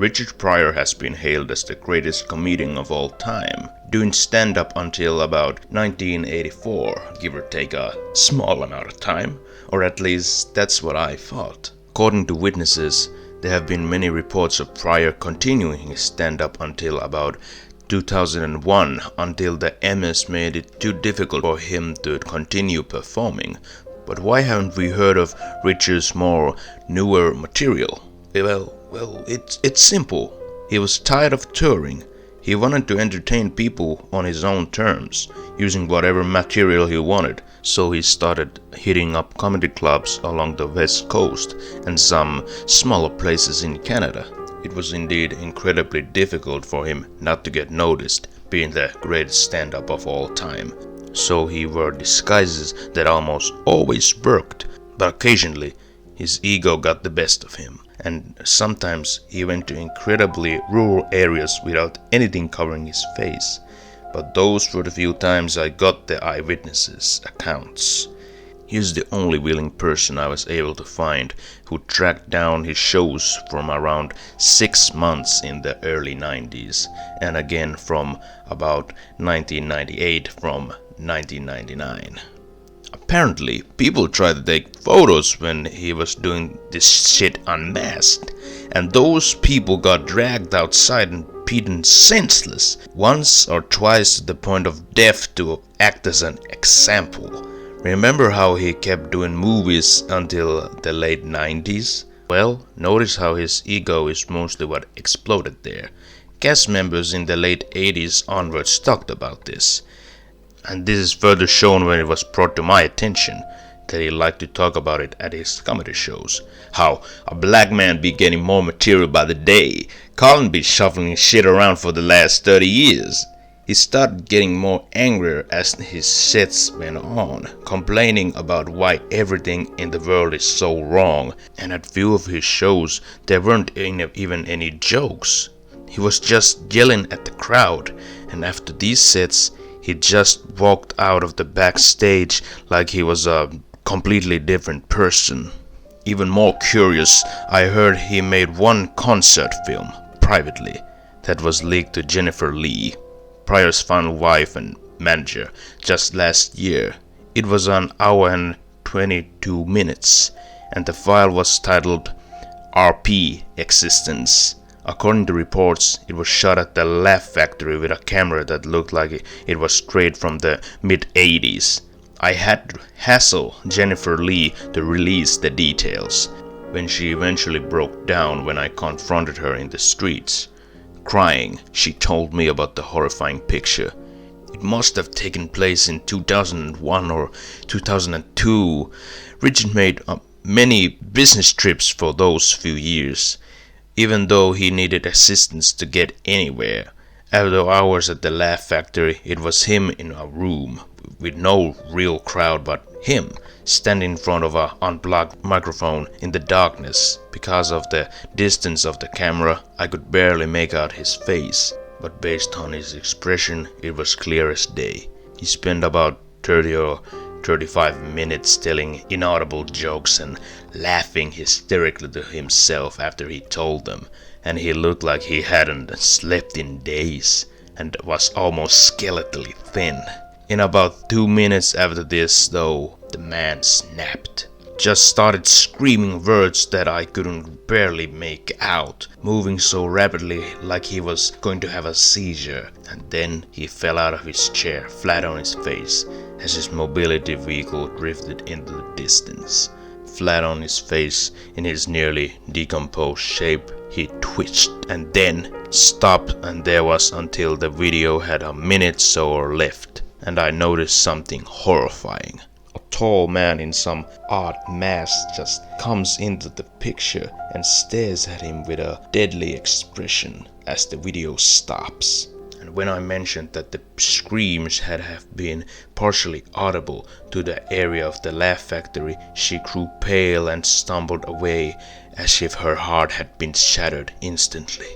Richard Pryor has been hailed as the greatest comedian of all time, doing stand-up until about 1984, give or take a small amount of time, or at least that's what I thought. According to witnesses, there have been many reports of Pryor continuing his stand-up until about 2001, until the MS made it too difficult for him to continue performing. But why haven't we heard of Richard's more newer material? Well, it's simple. He was tired of touring. He wanted to entertain people on his own terms, using whatever material he wanted, so he started hitting up comedy clubs along the West Coast and some smaller places in Canada. It was indeed incredibly difficult for him not to get noticed, being the greatest stand-up of all time. So he wore disguises that almost always worked, but occasionally his ego got the best of him, and sometimes he went to incredibly rural areas without anything covering his face. But those were the few times I got the eyewitnesses' accounts. He's the only willing person I was able to find who tracked down his shows from around 6 months in the early 90s, and again from about 1998 from 1999. Apparently, people tried to take photos when he was doing this shit unmasked, and those people got dragged outside and beaten senseless once or twice to the point of death to act as an example. Remember how he kept doing movies until the late 90s? Well, notice how his ego is mostly what exploded there. Cast members in the late 80s onwards talked about this. And this is further shown when it was brought to my attention that he liked to talk about it at his comedy shows. How a black man be getting more material by the day. Colin be shuffling shit around for the last 30 years. He started getting more angrier as his sets went on, complaining about why everything in the world is so wrong, and at few of his shows there weren't even any jokes. He was just yelling at the crowd, and after these sets he just walked out of the backstage like he was a completely different person. Even more curious, I heard he made one concert film, privately, that was leaked to Jennifer Lee, Pryor's final wife and manager, just last year. It was an hour and 22 minutes, and the file was titled RP Existence. According to reports, it was shot at the Laugh Factory with a camera that looked like it was straight from the mid-80s. I had to hassle Jennifer Lee to release the details, when she eventually broke down when I confronted her in the streets. Crying, she told me about the horrifying picture. It must have taken place in 2001 or 2002. Richard made many business trips for those few years, even though he needed assistance to get anywhere. After hours at the Laugh Factory, it was him in a room with no real crowd but him, standing in front of an unplugged microphone in the darkness. Because of the distance of the camera, I could barely make out his face, but based on his expression, it was clear as day. He spent about 30 or 35 minutes telling inaudible jokes and laughing hysterically to himself after he told them, and he looked like he hadn't slept in days and was almost skeletally thin. In about 2 minutes after this, though, the man snapped. Just started screaming words that I couldn't barely make out, moving so rapidly like he was going to have a seizure, and then he fell out of his chair flat on his face as his mobility vehicle drifted into the distance. Flat on his face, in his nearly decomposed shape, he twitched and then stopped, and there was until the video had a minute so left, and I noticed something horrifying. A tall man in some odd mask just comes into the picture and stares at him with a deadly expression as the video stops. And when I mentioned that the screams had have been partially audible to the area of the Laugh Factory, she grew pale and stumbled away as if her heart had been shattered instantly.